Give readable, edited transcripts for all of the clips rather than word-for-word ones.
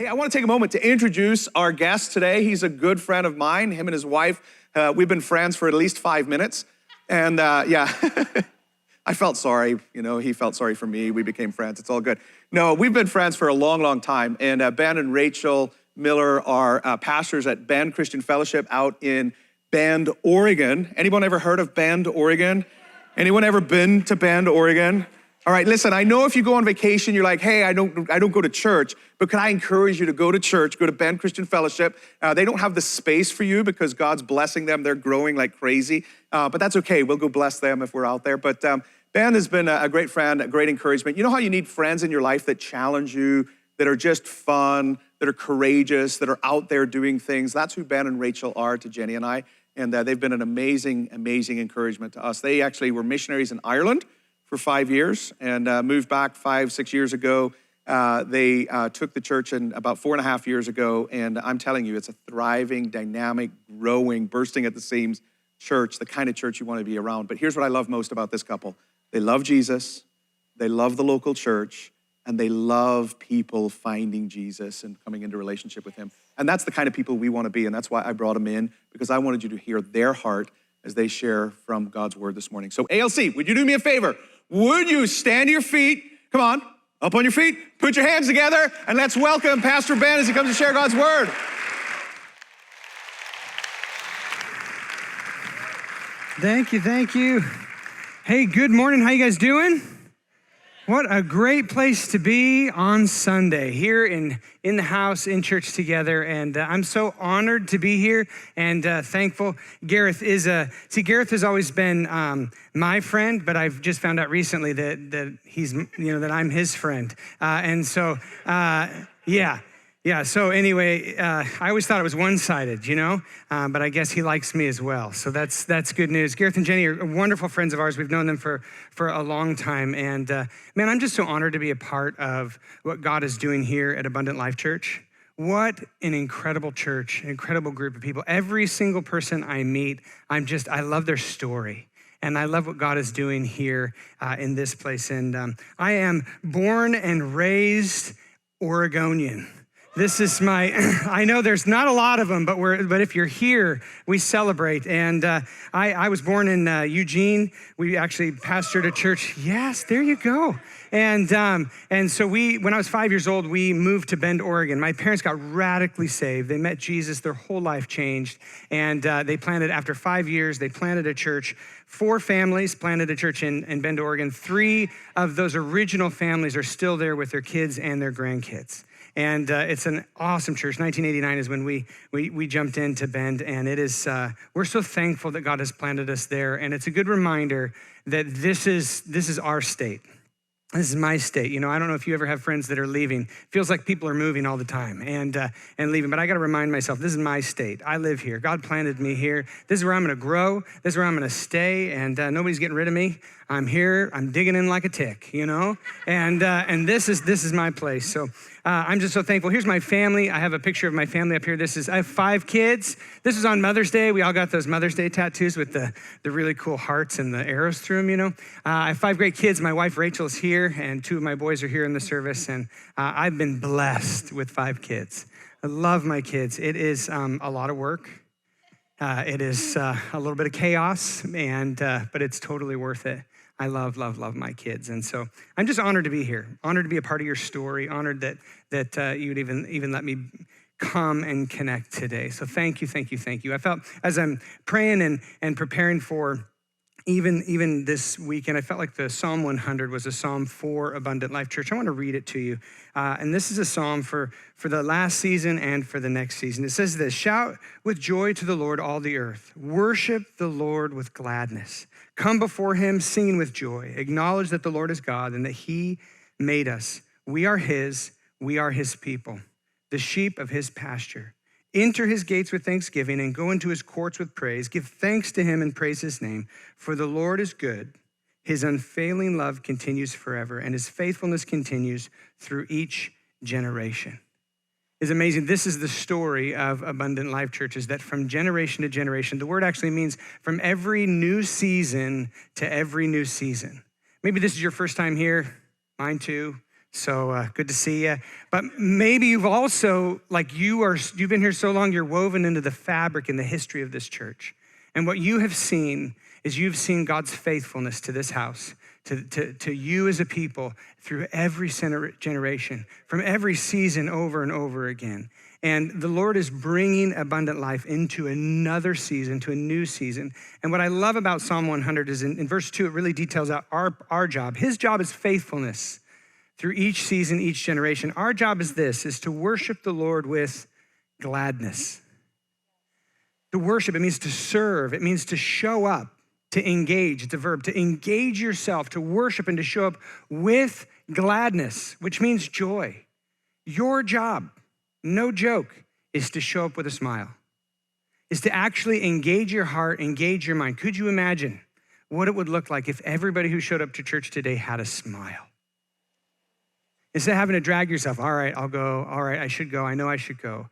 Hey, I want to take a moment to introduce our guest today. He's a good friend of mine. Him and his wife, we've been friends for at least 5 minutes. And yeah, I felt sorry. You know, he felt sorry for me. We became friends. It's all good. No, we've been friends for a long, long time. And Ben and Rachel Miller are pastors at Bend Christian Fellowship out in Bend, Oregon. Anyone ever heard of Bend, Oregon? Anyone ever been to Bend, Oregon? All right, listen, I know if you go on vacation, you're like, hey, I don't go to church, but can I encourage you to go to church, go to Bend Christian Fellowship. They don't have the space for you because God's blessing them. They're growing like crazy, but that's okay. We'll go bless them if we're out there. But Ben has been a great friend, a great encouragement. You know how you need friends in your life that challenge you, that are just fun, that are courageous, that are out there doing things? That's who Ben and Rachel are to Jenny and I, and they've been an amazing, amazing encouragement to us. They actually were missionaries in Ireland for 5 years and moved back 5-6 years ago. They took the church in about 4.5 years ago, and I'm telling you, it's a thriving, dynamic, growing, bursting at the seams church, the kind of church you want to be around. But here's what I love most about this couple. They love Jesus, they love the local church, and they love people finding Jesus and coming into relationship with him. And that's the kind of people we want to be, and that's why I brought them in, because I wanted you to hear their heart as they share from God's word this morning. So ALC, would you do me a favor? Would you stand to your feet? Come on, up on your feet, put your hands together, and let's welcome Pastor Ben as he comes to share God's word. Thank you. Hey, good morning, how you guys doing? What a great place to be on Sunday, here in the house, in church together, and I'm so honored to be here and thankful. Gareth has always been my friend, but I've just found out recently that he's, that I'm his friend, and so yeah. So anyway, I always thought it was one-sided, but I guess he likes me as well. So that's good news. Gareth and Jenny are wonderful friends of ours. We've known them for a long time. And man, I'm just so honored to be a part of what God is doing here at Abundant Life Church. What an incredible church, an incredible group of people. Every single person I meet, I love their story. And I love what God is doing here in this place. And I am born and raised Oregonian. This is I know there's not a lot of them, but if you're here, we celebrate. And I was born in Eugene. We actually pastored a church. Yes, there you go. And so when I was 5 years old, we moved to Bend, Oregon. My parents got radically saved. They met Jesus. Their whole life changed. And after 5 years, they planted a church. 4 families planted a church in Bend, Oregon. 3 of those original families are still there with their kids and their grandkids. And it's an awesome church. 1989 is when we jumped into Bend, and it is we're so thankful that God has planted us there. And it's a good reminder that this is our state. This is my state. I don't know if you ever have friends that are leaving. Feels like people are moving all the time and leaving. But I got to remind myself, this is my state. I live here. God planted me here. This is where I'm going to grow. This is where I'm going to stay. And nobody's getting rid of me. I'm here. I'm digging in like a tick, And this is my place. So I'm just so thankful. Here's my family. I have a picture of my family up here. I have 5 kids. This was on Mother's Day. We all got those Mother's Day tattoos with the really cool hearts and the arrows through them, I have 5 great kids. My wife, Rachel, is here, and 2 of my boys are here in the service. And I've been blessed with 5 kids. I love my kids. It is a lot of work. It is a little bit of chaos, but it's totally worth it. I love my kids. And so I'm just honored to be here, honored to be a part of your story, honored that you would even let me come and connect today. So thank you. I felt as I'm praying and preparing for even this weekend, I felt like the Psalm 100 was a psalm for Abundant Life Church. I want to read it to you. And this is a psalm for the last season and for the next season. It says this: shout with joy to the Lord, all the earth. Worship the Lord with gladness. Come before him singing with joy. Acknowledge that the Lord is God and that he made us. We are his people, the sheep of his pasture. Enter his gates with thanksgiving and go into his courts with praise. Give thanks to him and praise his name. For the Lord is good. His unfailing love continues forever, and his faithfulness continues through each generation. It's amazing. This is the story of Abundant Life Churches, that from generation to generation, the word actually means from every new season to every new season. Maybe this is your first time here, mine too. So good to see you. But maybe you've also, you've been here so long, you're woven into the fabric and the history of this church. And what you have seen is you've seen God's faithfulness to this house, to you as a people through every generation, from every season over and over again. And the Lord is bringing abundant life into another season, to a new season. And what I love about Psalm 100 is in verse 2, it really details out our job. His job is faithfulness through each season, each generation. Our job is to worship the Lord with gladness. To worship, it means to serve. It means to show up, to engage. It's a verb, to engage yourself, to worship and to show up with gladness, which means joy. Your job, no joke, is to show up with a smile, is to actually engage your heart, engage your mind. Could you imagine what it would look like if everybody who showed up to church today had a smile? Instead of having to drag yourself, all right, I'll go, all right, I should go, I know I should go.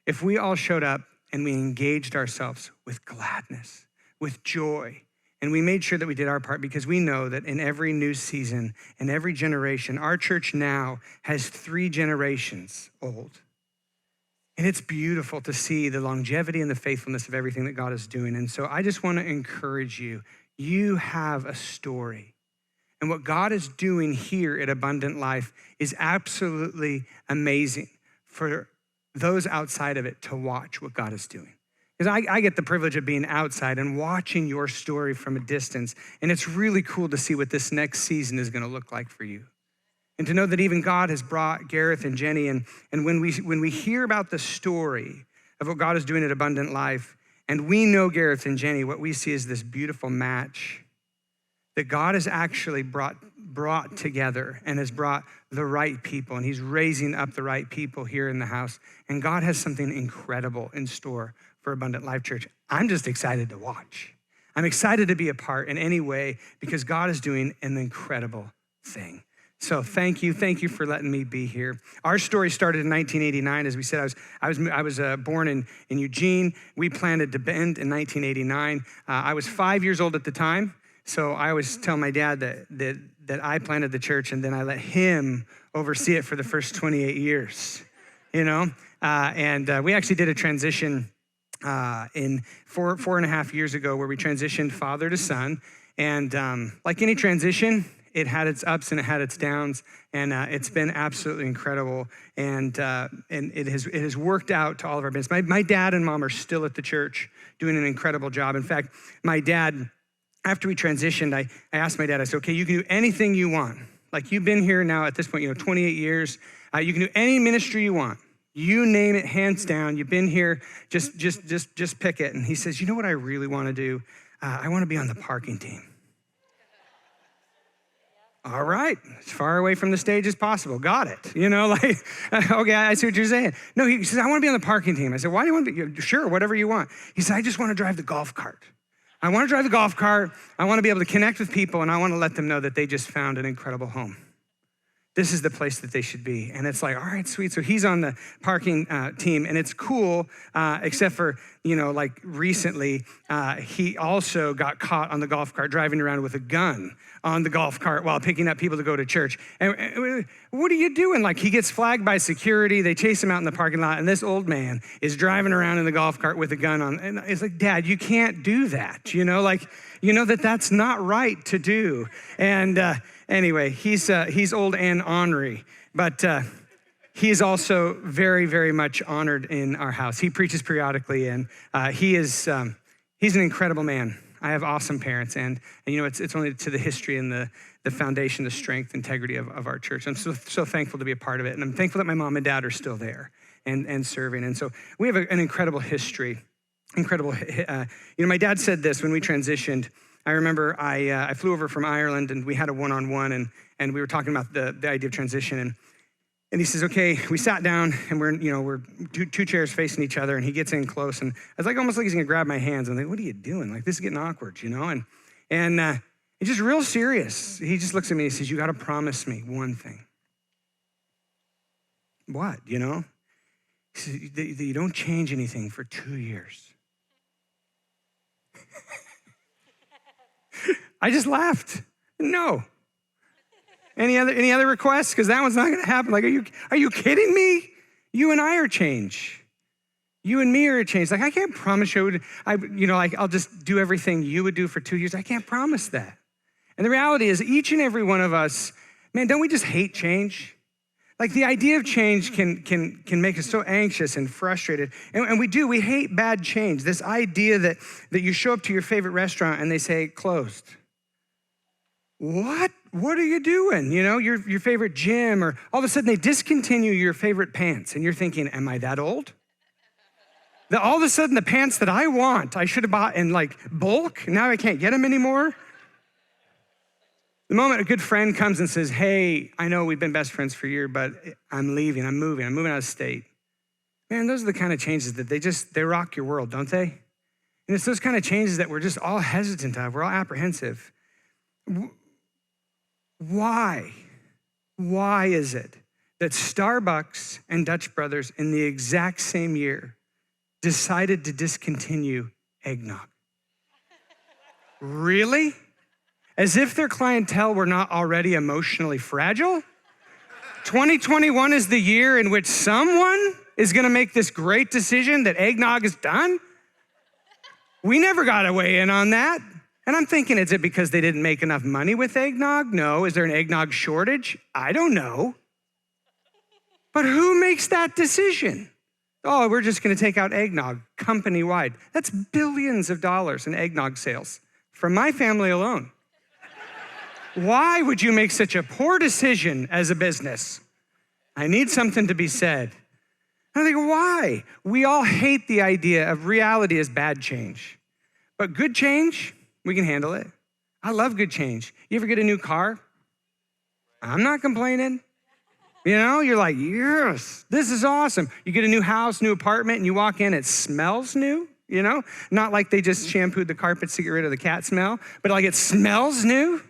If we all showed up and we engaged ourselves with gladness, with joy, and we made sure that we did our part, because we know that in every new season, in every generation, our church now has 3 generations old. And it's beautiful to see the longevity and the faithfulness of everything that God is doing. And so I just want to encourage you, you have a story. And what God is doing here at Abundant Life is absolutely amazing for those outside of it to watch what God is doing. Because I get the privilege of being outside and watching your story from a distance. And it's really cool to see what this next season is going to look like for you. And to know that even God has brought Gareth and Jenny. And when we hear about the story of what God is doing at Abundant Life, and we know Gareth and Jenny, what we see is this beautiful match that God has actually brought together and has brought the right people, and he's raising up the right people here in the house. And God has something incredible in store for Abundant Life Church. I'm just excited to watch. I'm excited to be a part in any way because God is doing an incredible thing. So thank you for letting me be here. Our story started in 1989. As we said, I was born in Eugene. We planted to Bend in 1989. I was 5 years old at the time. So I always tell my dad that I planted the church and then I let him oversee it for the first 28 years, you know? We actually did a transition in four and a half years ago where we transitioned father to son. And like any transition, it had its ups and it had its downs, and it's been absolutely incredible. And it has worked out to all of our business. My dad and mom are still at the church doing an incredible job. In fact, my dad, after we transitioned, I asked my dad, I said, okay, you can do anything you want. Like you've been here now at this point, 28 years. You can do any ministry you want. You name it, hands down. You've been here, just pick it. And he says, you know what I really want to do? I want to be on the parking team. All right, as far away from the stage as possible. Got it. Okay, I see what you're saying. No, he says, I want to be on the parking team. I said, why do you want to be? Sure, whatever you want. He said, I just want to drive the golf cart. I want to drive the golf cart. I want to be able to connect with people, and I want to let them know that they just found an incredible home. This is the place that they should be. And it's like, all right, sweet. So he's on the parking team, and it's cool, except for, recently, he also got caught on the golf cart driving around with a gun on the golf cart while picking up people to go to church. And what are you doing? Like, he gets flagged by security. They chase him out in the parking lot, and this old man is driving around in the golf cart with a gun on. And it's like, Dad, you can't do that. That's not right to do. And anyway, he's old and ornery, but he is also very, very much honored in our house. He preaches periodically, and he's an incredible man. I have awesome parents, and it's only to the history and the foundation, the strength, integrity of our church. I'm so thankful to be a part of it, and I'm thankful that my mom and dad are still there and serving. And so we have an incredible history. My dad said this when we transitioned. I remember I flew over from Ireland, and we had a one-on-one, and we were talking about the idea of transition, and he says, okay, we sat down, and we're two chairs facing each other, and he gets in close, and I was like, almost like he's gonna grab my hands. I'm like, what are you doing? Like, this is getting awkward, and he's just real serious. He just looks at me and he says, you gotta promise me one thing. What, He says, that you don't change anything for 2 years. I just laughed. No. Any other requests? Because that one's not gonna happen. Like, are you kidding me? You and I are change. You and me are a change. Like, I can't promise you, I'll just do everything you would do for 2 years. I can't promise that. And the reality is, each and every one of us, man, don't we just hate change? Like, the idea of change can make us so anxious and frustrated. And we hate bad change. This idea that you show up to your favorite restaurant and they say, closed. What are you doing? Your favorite gym, or all of a sudden they discontinue your favorite pants and you're thinking, am I that old? That all of a sudden the pants that I want, I should have bought in like bulk, now I can't get them anymore? The moment a good friend comes and says, hey, I know we've been best friends for a year, but I'm leaving, I'm moving out of state. Man, those are the kind of changes that they rock your world, don't they? And it's those kind of changes that we're just all hesitant of, we're all apprehensive. Why is it that Starbucks and Dutch Brothers in the exact same year decided to discontinue eggnog? Really? As if their clientele were not already emotionally fragile? 2021 is the year in which someone is gonna make this great decision that eggnog is done? We never got to weigh in on that. And I'm thinking, is it because they didn't make enough money with eggnog? No. Is there an eggnog shortage? I don't know. But who makes that decision? Oh, we're just gonna take out eggnog company-wide. That's billions of dollars in eggnog sales from my family alone. Why would you make such a poor decision as a business? I need something to be said. I think, why? We all hate the idea of reality as bad change. But good change, we can handle it. I love good change. You ever get a new car? I'm not complaining. You're like, yes, this is awesome. You get a new house, new apartment, and you walk in, it smells new, Not like they just shampooed the carpets to get rid of the cat smell, but like it smells new.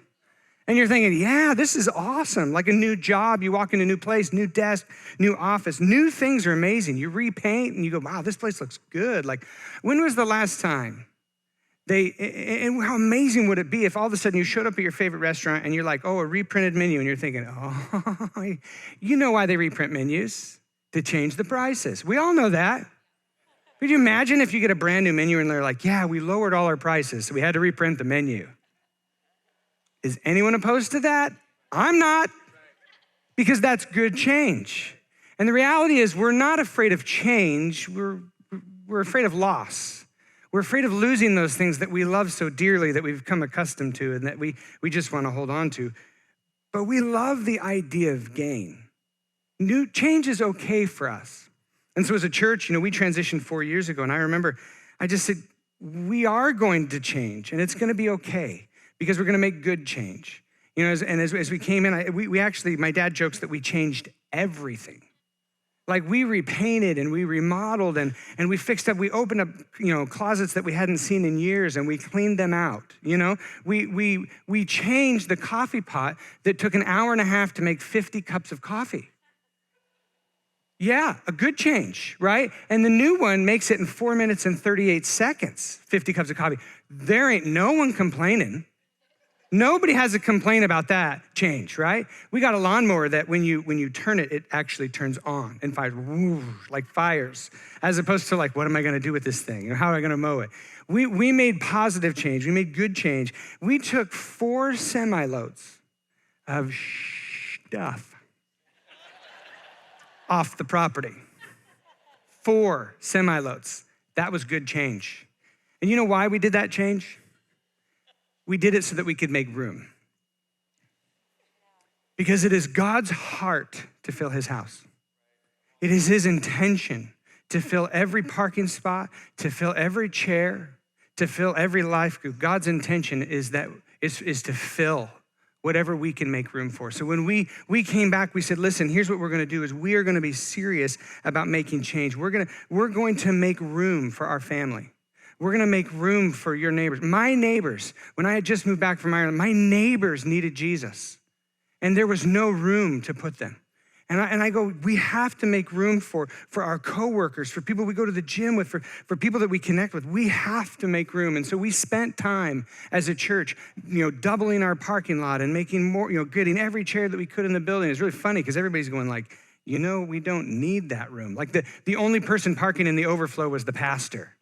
And you're thinking, yeah, this is awesome. Like a new job, you walk in a new place, new desk, new office, new things are amazing. You repaint and you go, wow, this place looks good. Like, when was the last time and how amazing would it be if all of a sudden you showed up at your favorite restaurant and you're like, oh, a reprinted menu, and you're thinking, oh, you know why they reprint menus? To change the prices. We all know that. Could you imagine if you get a brand new menu and they're like, yeah, we lowered all our prices, so we had to reprint the menu? Is anyone opposed to that? I'm not, because that's good change. And the reality is, we're not afraid of change, we're afraid of loss. We're afraid of losing those things that we love so dearly, that we've become accustomed to, and that we just want to hold on to. But we love the idea of gain. New change is okay for us. And so as a church, we transitioned 4 years ago, and I remember I just said, we are going to change, and it's going to be okay, because we're gonna make good change. As we came in, we actually, my dad jokes that we changed everything. Like, we repainted and we remodeled and we fixed up, we opened up, closets that we hadn't seen in years, and we cleaned them out, We changed the coffee pot that took an hour and a half to make 50 cups of coffee. Yeah, a good change, right? And the new one makes it in 4 minutes and 38 seconds, 50 cups of coffee. There ain't no one complaining. Nobody has a complaint about that change, right? We got a lawnmower that when you turn it, it actually turns on and fires, like fires, as opposed to like, what am I gonna do with this thing? How am I gonna mow it? We made positive change, we made good change. We took 4 semi-loads of stuff off the property. 4 semi-loads. That was good change. And you know why we did that change? We did it so that we could make room. Because it is God's heart to fill his house. It is his intention to fill every parking spot, to fill every chair, to fill every life group. God's intention is to fill whatever we can make room for. So when we came back, we said, listen, here's what we're gonna do is we are gonna be serious about making change. We're going to make room for our family. We're gonna make room for your neighbors. My neighbors, when I had just moved back from Ireland, my neighbors needed Jesus, and there was no room to put them. And I go, we have to make room for our coworkers, for people we go to the gym with, for people that we connect with. We have to make room. And so we spent time as a church, doubling our parking lot and making more, getting every chair that we could in the building. It's really funny because everybody's going like, we don't need that room. Like the only person parking in the overflow was the pastor.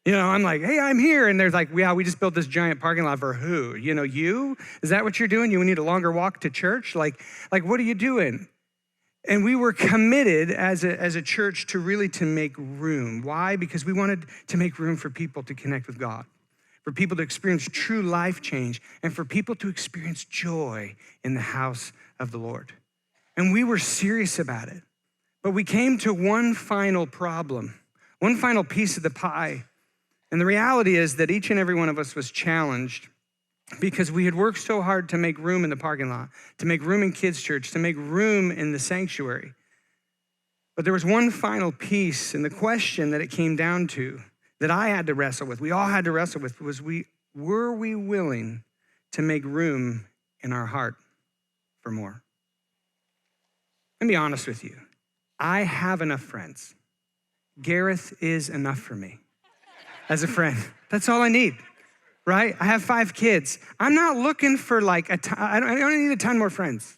I'm like, hey, I'm here. And they're like, yeah, we just built this giant parking lot for who? You? Is that what you're doing? You need a longer walk to church? Like what are you doing? And we were committed as a church to make room. Why? Because we wanted to make room for people to connect with God, for people to experience true life change, and for people to experience joy in the house of the Lord. And we were serious about it. But we came to one final problem, one final piece of the pie. And the reality is that each and every one of us was challenged because we had worked so hard to make room in the parking lot, to make room in kids' church, to make room in the sanctuary. But there was one final piece, and the question that it came down to, that I had to wrestle with, we all had to wrestle with, was were we willing to make room in our heart for more? Let me be honest with you. I have enough friends. Gareth is enough for me as a friend. That's all I need. Right? I have 5 kids. I'm not looking for I don't need a ton more friends.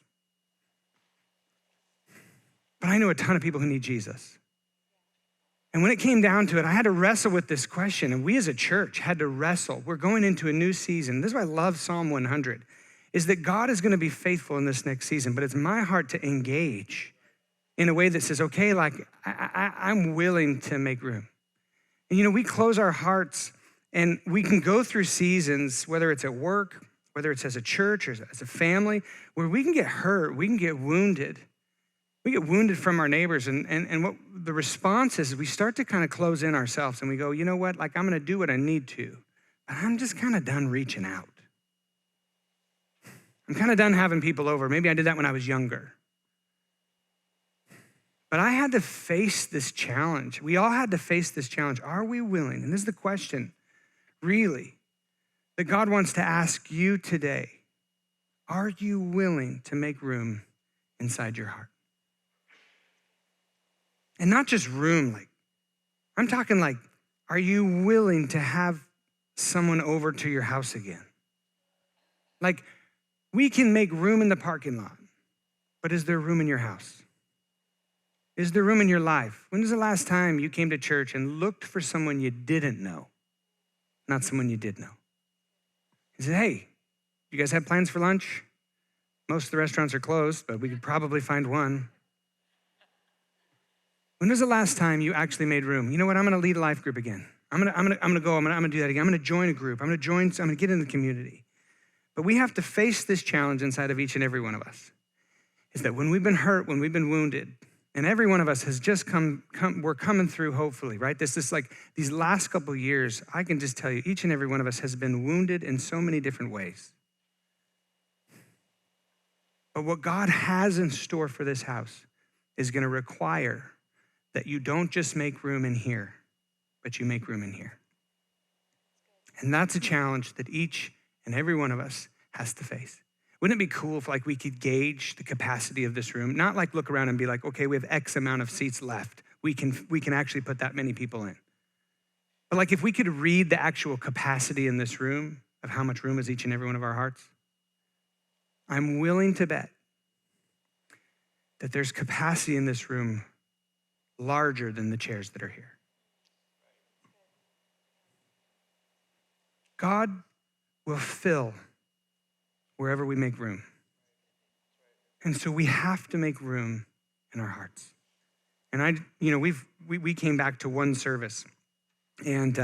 But I know a ton of people who need Jesus. And when it came down to it, I had to wrestle with this question, and we as a church had to wrestle. We're going into a new season. This is why I love Psalm 100, is that God is going to be faithful in this next season, but it's my heart to engage in a way that says, okay, I'm willing to make room. And we close our hearts. And we can go through seasons, whether it's at work, whether it's as a church or as a family, where we can get hurt, we can get wounded. We get wounded from our neighbors. And what the response is we start to kind of close in ourselves and we go, you know what, I'm going to do what I need to, but I'm just kind of done reaching out. I'm kind of done having people over. Maybe I did that when I was younger. But I had to face this challenge. We all had to face this challenge. Are we willing? And this is the question. Really, that God wants to ask you today, are you willing to make room inside your heart? And not just room, I'm talking are you willing to have someone over to your house again? We can make room in the parking lot, but is there room in your house? Is there room in your life? When was the last time you came to church and looked for someone you didn't know? Not someone you did know. He said, hey, you guys have plans for lunch? Most of the restaurants are closed, but we could probably find one. When was the last time you actually made room? You know what? I'm going to lead a life group again. I'm going to go. I'm going to do that again. I'm going to join a group. I'm going to get in the community. But we have to face this challenge inside of each and every one of us. Is that when we've been hurt, when we've been wounded, and every one of us has just we're coming through, hopefully, right? This is these last couple of years, I can just tell you, each and every one of us has been wounded in so many different ways. But what God has in store for this house is going to require that you don't just make room in here, but you make room in here. And that's a challenge that each and every one of us has to face. Wouldn't it be cool if we could gauge the capacity of this room? Not look around and be like, okay, we have X amount of seats left. We can actually put that many people in. But if we could read the actual capacity in this room of how much room is each and every one of our hearts, I'm willing to bet that there's capacity in this room larger than the chairs that are here. God will fill wherever we make room. And so we have to make room in our hearts. And we came back to one service, and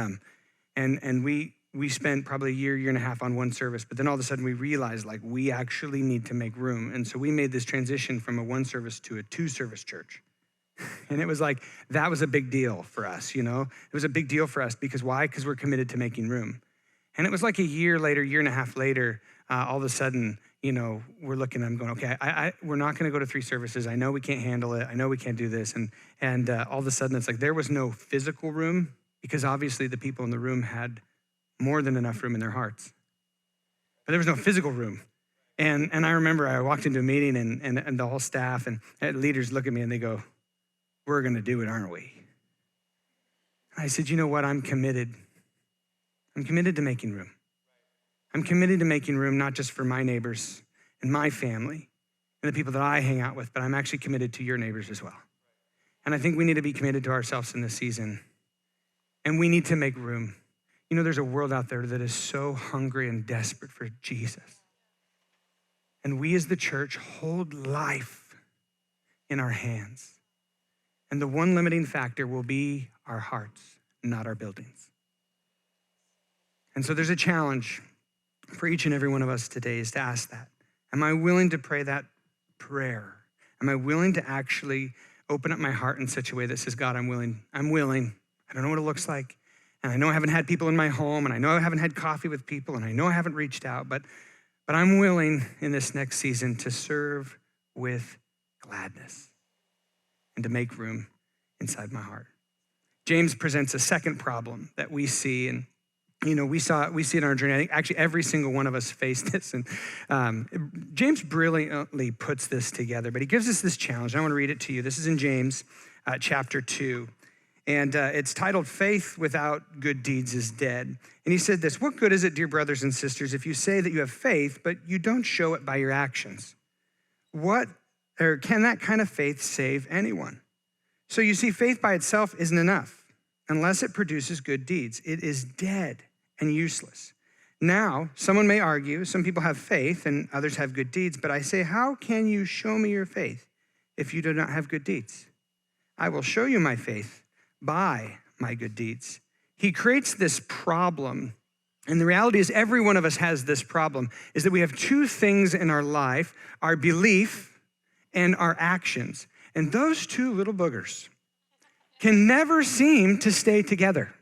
we spent probably a year and a half on one service, but then all of a sudden we realized we actually need to make room. And so we made this transition from a one service to a 2-service church. And it was that was a big deal for us, It was a big deal for us because why? Because we're committed to making room. And it was a year and a half later, all of a sudden, we're looking, I'm going, okay, we're not going to go to 3 services. I know we can't handle it. I know we can't do this. And all of a sudden it's there was no physical room because obviously the people in the room had more than enough room in their hearts. But there was no physical room. And I remember I walked into a meeting and the whole staff and leaders look at me and they go, we're going to do it, aren't we? And I said, you know what? I'm committed. I'm committed to making room. I'm committed to making room not just for my neighbors and my family and the people that I hang out with, but I'm actually committed to your neighbors as well. And I think we need to be committed to ourselves in this season. And we need to make room. You know, there's a world out there that is so hungry and desperate for Jesus. And we as the church hold life in our hands. And the one limiting factor will be our hearts, not our buildings. And so there's a challenge for each and every one of us today is to ask that. Am I willing to pray that prayer? Am I willing to actually open up my heart in such a way that says, God, I'm willing. I'm willing. I don't know what it looks like. And I know I haven't had people in my home, and I know I haven't had coffee with people, and I know I haven't reached out, but I'm willing in this next season to serve with gladness and to make room inside my heart. James presents a second problem that we see, and you know, we see it in our journey. I think actually every single one of us faced this, and James brilliantly puts this together, but he gives us this challenge. I want to read it to you. This is in James chapter 2. And it's titled, Faith Without Good Deeds is Dead. And he said this, what good is it, dear brothers and sisters, if you say that you have faith, but you don't show it by your actions? Can that kind of faith save anyone? So you see, faith by itself isn't enough unless it produces good deeds. It is dead and useless. Now, someone may argue, some people have faith and others have good deeds, but I say, how can you show me your faith if you do not have good deeds? I will show you my faith by my good deeds. He creates this problem. And the reality is every one of us has this problem, is that we have two things in our life, our belief and our actions. And those two little boogers can never seem to stay together.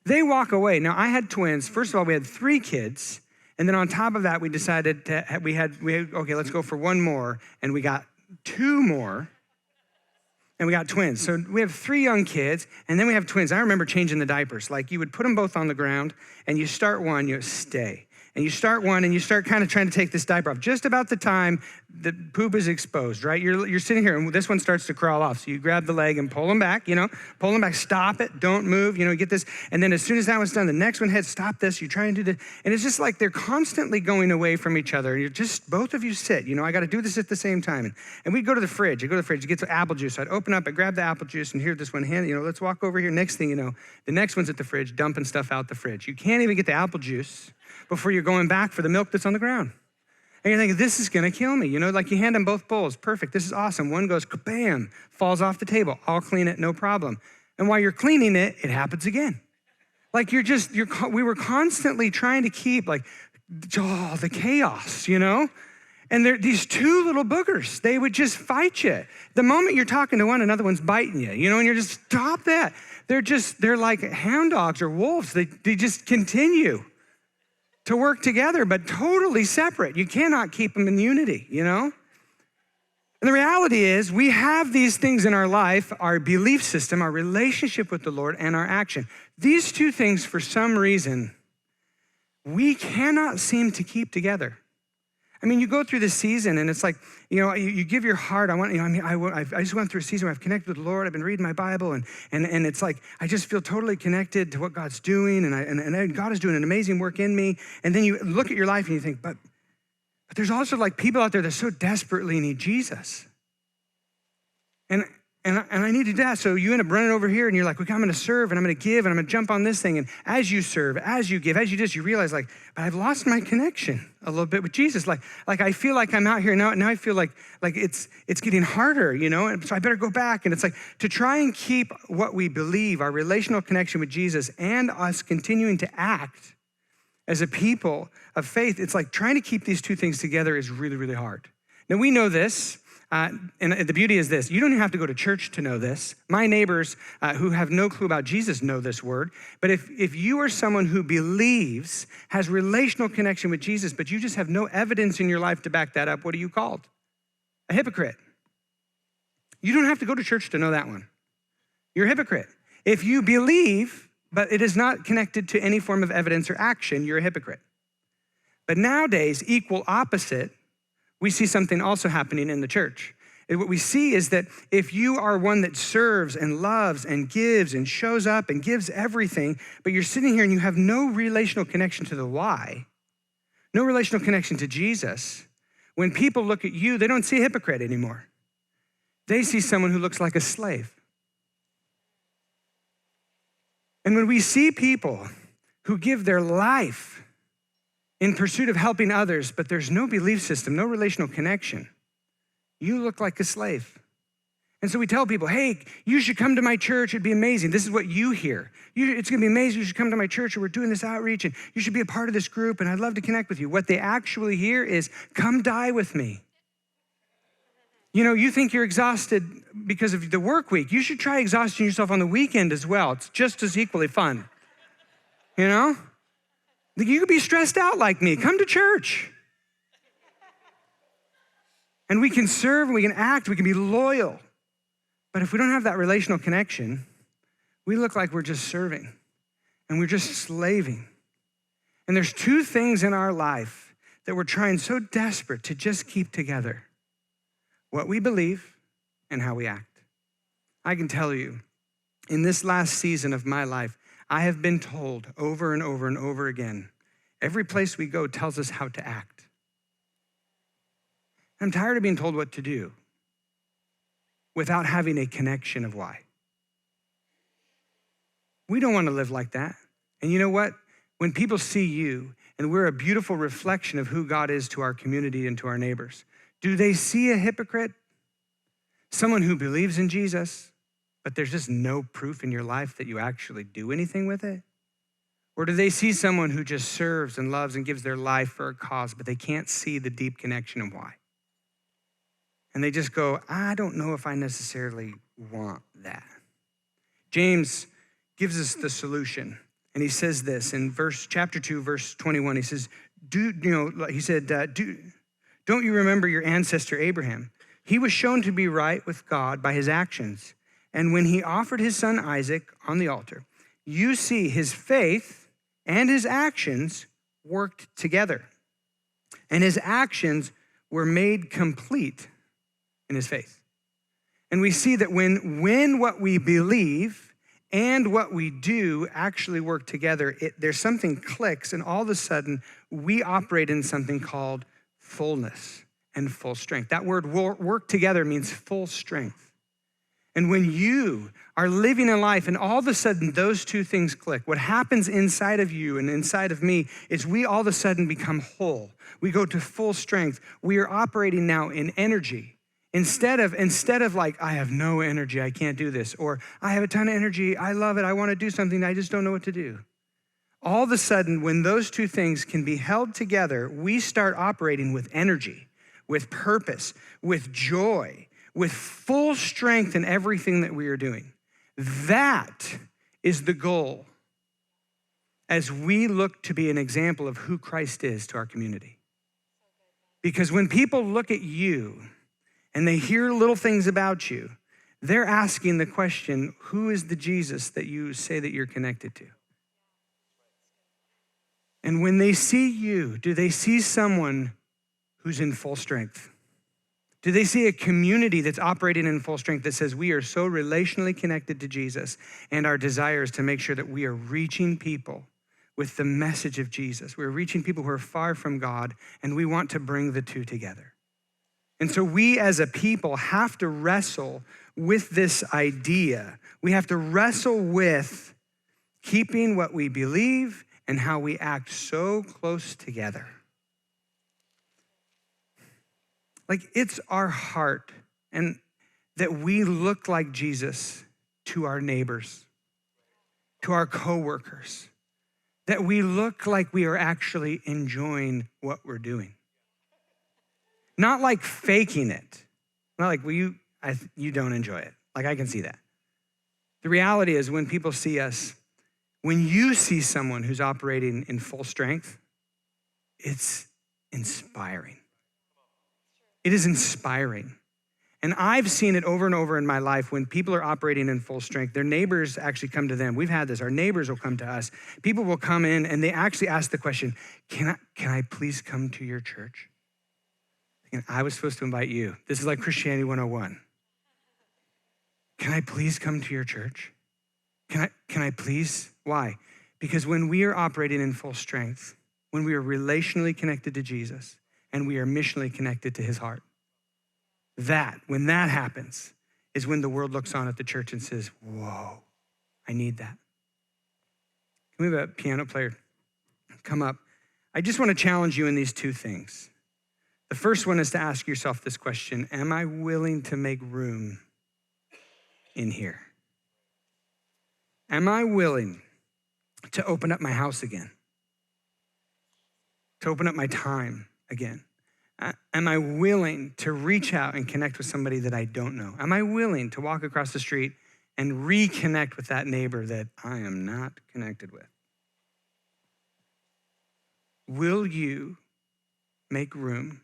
They walk away. Now, I had twins. First of all, we had 3 kids. And then on top of that, we decided okay, let's go for one more. And we got 2 more. And we got twins. So we have 3 young kids, and then we have twins. I remember changing the diapers. Like you would put them both on the ground, and you start one, you stay. And you start one, and you start kind of trying to take this diaper off. Just about the time the poop is exposed, right? You're sitting here, and this one starts to crawl off. So you grab the leg and pull them back, pull them back, stop it, don't move, get this. And then as soon as that one's done, the next one heads, stop this, you try and do this. And it's just like they're constantly going away from each other. And you're just, both of you sit, I got to do this at the same time. And we'd go to the fridge. You get some apple juice. So I'd open up, I'd grab the apple juice, and here this one hand, let's walk over here. Next thing you know, the next one's at the fridge, dumping stuff out the fridge. You can't even get the apple juice before you're going back for the milk that's on the ground. And you're thinking, this is gonna kill me. Like you hand them both bowls, perfect, this is awesome. One goes, kabam, falls off the table. I'll clean it, no problem. And while you're cleaning it, it happens again. Like we were constantly trying to keep the chaos, And these 2 little boogers, they would just fight you. The moment you're talking to one, another one's biting you, and you're just, stop that. They're like hound dogs or wolves. They just continue to work together, but totally separate. You cannot keep them in unity, And the reality is we have these things in our life, our belief system, our relationship with the Lord, and our action. These 2 things, for some reason, we cannot seem to keep together. I mean, you go through this season and it's like, you give your heart. I just went through a season where I've connected with the Lord. I've been reading my Bible and it's like, I just feel totally connected to what God's doing and God is doing an amazing work in me. And then you look at your life and you think, but there's also people out there that so desperately need Jesus. And I need to do that. So you end up running over here and you're like, okay, I'm gonna serve and I'm gonna give and I'm gonna jump on this thing. And as you serve, as you give, as you do this, you realize but I've lost my connection a little bit with Jesus. Like I feel like I'm out here now I feel like it's getting harder, And so I better go back. And it's like to try and keep what we believe, our relational connection with Jesus and us continuing to act as a people of faith. It's like trying to keep these 2 things together is really, really hard. Now we know this. And the beauty is this, you don't even have to go to church to know this. My neighbors who have no clue about Jesus know this word. But if you are someone who believes, has relational connection with Jesus, but you just have no evidence in your life to back that up, what are you called? A hypocrite. You don't have to go to church to know that one. You're a hypocrite. If you believe, but it is not connected to any form of evidence or action, you're a hypocrite. But nowadays, equal opposite, we see something also happening in the church. And what we see is that if you are one that serves and loves and gives and shows up and gives everything, but you're sitting here and you have no relational connection to the why, no relational connection to Jesus, when people look at you, they don't see a hypocrite anymore. They see someone who looks like a slave. And when we see people who give their life in pursuit of helping others, but there's no belief system, no relational connection, you look like a slave. And so we tell people, hey, you should come to my church. It'd be amazing. This is what you hear. It's going to be amazing. You should come to my church, or we're doing this outreach, and you should be a part of this group, and I'd love to connect with you. What they actually hear is, come die with me. You know, you think you're exhausted because of the work week. You should try exhausting yourself on the weekend as well. It's just as equally fun. You know? You could be stressed out like me. Come to church. And we can serve, and we can act, we can be loyal. But if we don't have that relational connection, we look like we're just serving and we're just slaving. And there's two things in our life that we're trying so desperate to just keep together: what we believe and how we act. I can tell you, in this last season of my life, I have been told over and over and over again, every place we go tells us how to act. I'm tired of being told what to do without having a connection of why. We don't want to live like that. And you know what? When people see you, and we're a beautiful reflection of who God is to our community and to our neighbors, do they see a hypocrite? Someone who believes in Jesus, but there's just no proof in your life that you actually do anything with it? Or do they see someone who just serves and loves and gives their life for a cause, but they can't see the deep connection of why? And they just go, I don't know if I necessarily want that. James gives us the solution. And he says this in chapter 2, verse 21. He says, don't you remember your ancestor Abraham? He was shown to be right with God by his actions. And when he offered his son Isaac on the altar, you see his faith and his actions worked together. And his actions were made complete in his faith. And we see that when what we believe and what we do actually work together, there's something clicks, and all of a sudden we operate in something called fullness and full strength. That word work together means full strength. And when you are living a life and all of a sudden those two things click, what happens inside of you and inside of me is we all of a sudden become whole. We go to full strength. We are operating now in energy. Instead of like, I have no energy, I can't do this, or I have a ton of energy, I love it, I want to do something, I just don't know what to do. All of a sudden, when those two things can be held together, we start operating with energy, with purpose, with joy, with full strength in everything that we are doing. That is the goal as we look to be an example of who Christ is to our community. Because when people look at you, and they hear little things about you, they're asking the question, who is the Jesus that you say that you're connected to? And when they see you, do they see someone who's in full strength? Do they see a community that's operating in full strength that says we are so relationally connected to Jesus, and our desire is to make sure that we are reaching people with the message of Jesus? We're reaching people who are far from God, and we want to bring the two together. And so we as a people have to wrestle with this idea. We have to wrestle with keeping what we believe and how we act so close together. Like, it's our heart and that we look like Jesus to our neighbors, to our coworkers, that we look like we are actually enjoying what we're doing. Not like faking it. Not like, well, you don't enjoy it. Like, I can see that. The reality is when people see us, when you see someone who's operating in full strength, it's inspiring. It is inspiring. And I've seen it over and over in my life when people are operating in full strength. Their neighbors actually come to them. We've had this. Our neighbors will come to us. People will come in and they actually ask the question, can I please come to your church? And I was supposed to invite you. This is like Christianity 101. Can I please come to your church? Can I please? Why? Because when we are operating in full strength, when we are relationally connected to Jesus and we are missionally connected to his heart, when that happens, is when the world looks on at the church and says, whoa, I need that. Can we have a piano player come up? I just want to challenge you in these two things. The first one is to ask yourself this question: am I willing to make room in here? Am I willing to open up my house again? To open up my time again? Am I willing to reach out and connect with somebody that I don't know? Am I willing to walk across the street and reconnect with that neighbor that I am not connected with? Will you make room?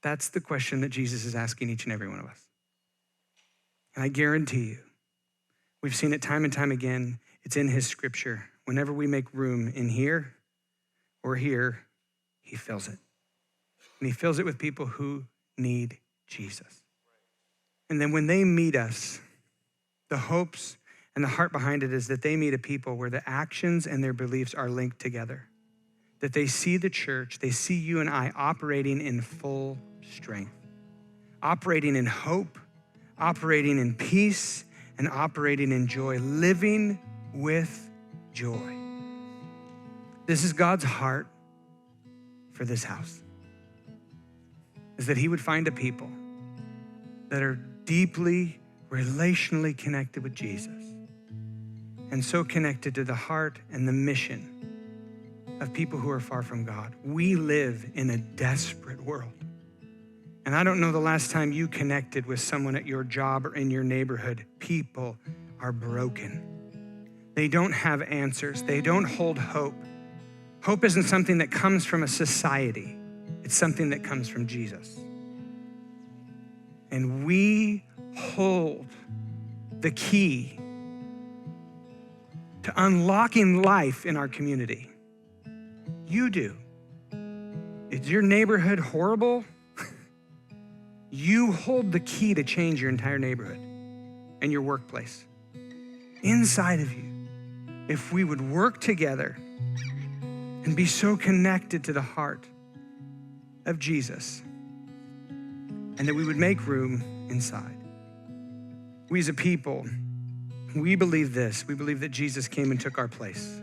That's the question that Jesus is asking each and every one of us. And I guarantee you, we've seen it time and time again. It's in his scripture. Whenever we make room in here or here, he fills it. And he fills it with people who need Jesus. And then when they meet us, the hopes and the heart behind it is that they meet a people where the actions and their beliefs are linked together. That they see the church, they see you and I operating in full strength, operating in hope, operating in peace, and operating in joy, living with joy. This is God's heart for this house, is that he would find a people that are deeply relationally connected with Jesus and so connected to the heart and the mission of people who are far from God. We live in a desperate world. And I don't know the last time you connected with someone at your job or in your neighborhood. People are broken. They don't have answers. They don't hold hope. Hope isn't something that comes from a society. It's something that comes from Jesus. And we hold the key to unlocking life in our community. You do. Is your neighborhood horrible? You hold the key to change your entire neighborhood and your workplace. Inside of you, if we would work together and be so connected to the heart of Jesus, and that we would make room inside. We as a people, we believe this. We believe that Jesus came and took our place.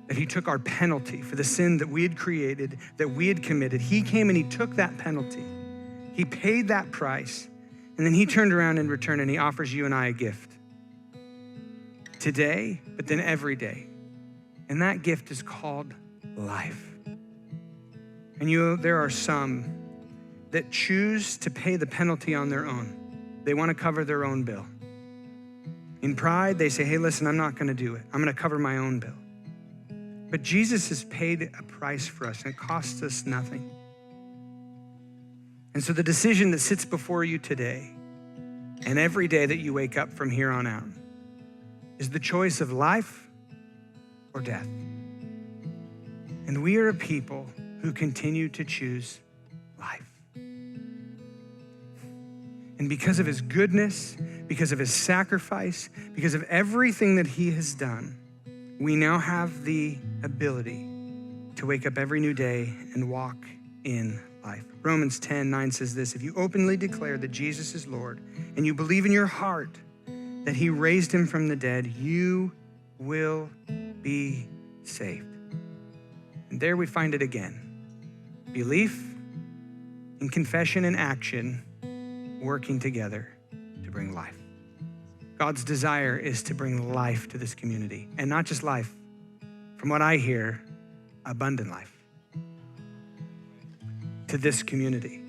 That he took our penalty for the sin that we had created, that we had committed. He came and he took that penalty. He paid that price. And then he turned around in return and he offers you and I a gift. Today, but then every day. And that gift is called life. And there are some that choose to pay the penalty on their own. They want to cover their own bill. In pride, they say, hey, listen, I'm not going to do it. I'm going to cover my own bill. But Jesus has paid a price for us and it costs us nothing. And so the decision that sits before you today and every day that you wake up from here on out is the choice of life or death. And we are a people who continue to choose life. And because of his goodness, because of his sacrifice, because of everything that he has done, we now have the ability to wake up every new day and walk in life. Romans 10:9 says this: if you openly declare that Jesus is Lord and you believe in your heart that he raised him from the dead, you will be saved. And there we find it again. Belief and confession and action working together to bring life. God's desire is to bring life to this community, and not just life. From what I hear, abundant life to this community.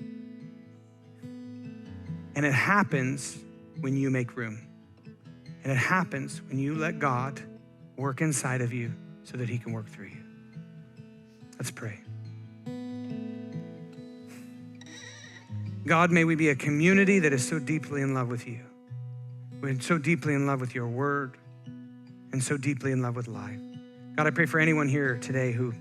And it happens when you make room. And it happens when you let God work inside of you so that he can work through you. Let's pray. God, may we be a community that is so deeply in love with you. We're so deeply in love with your word and so deeply in love with life. God, I pray for anyone here today who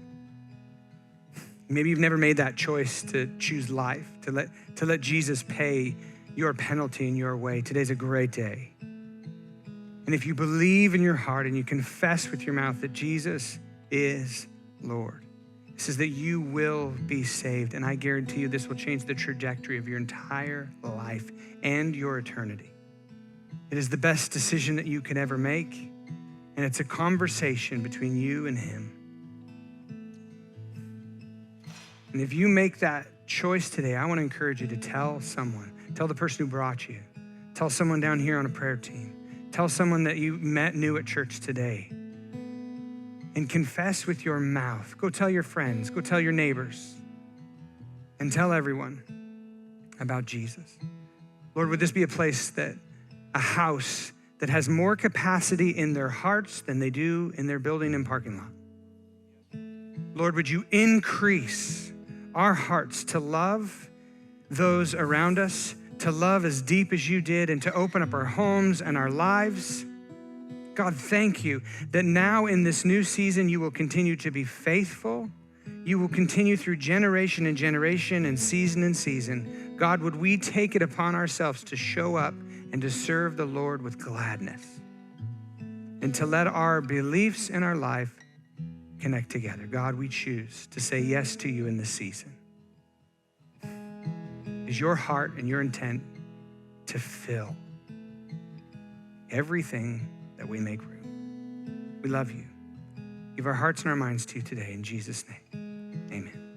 maybe you've never made that choice to choose life, to let Jesus pay your penalty in your way. Today's a great day. And if you believe in your heart and you confess with your mouth that Jesus is Lord, it says that you will be saved. And I guarantee you this will change the trajectory of your entire life and your eternity. It is the best decision that you can ever make. And it's a conversation between you and him. And if you make that choice today, I want to encourage you to tell someone, tell the person who brought you, tell someone down here on a prayer team, tell someone that you met new at church today, and confess with your mouth. Go tell your friends, go tell your neighbors, and tell everyone about Jesus. Lord, would this be a house that has more capacity in their hearts than they do in their building and parking lot? Lord, would you increase our hearts to love those around us, to love as deep as you did, and to open up our homes and our lives. God, thank you that now in this new season, you will continue to be faithful. You will continue through generation and generation and season. God, would we take it upon ourselves to show up and to serve the Lord with gladness and to let our beliefs and our life connect together. God, we choose to say yes to you in this season. Is your heart and your intent to fill everything that we make room. We love you. Give our hearts and our minds to you today in Jesus' name. Amen.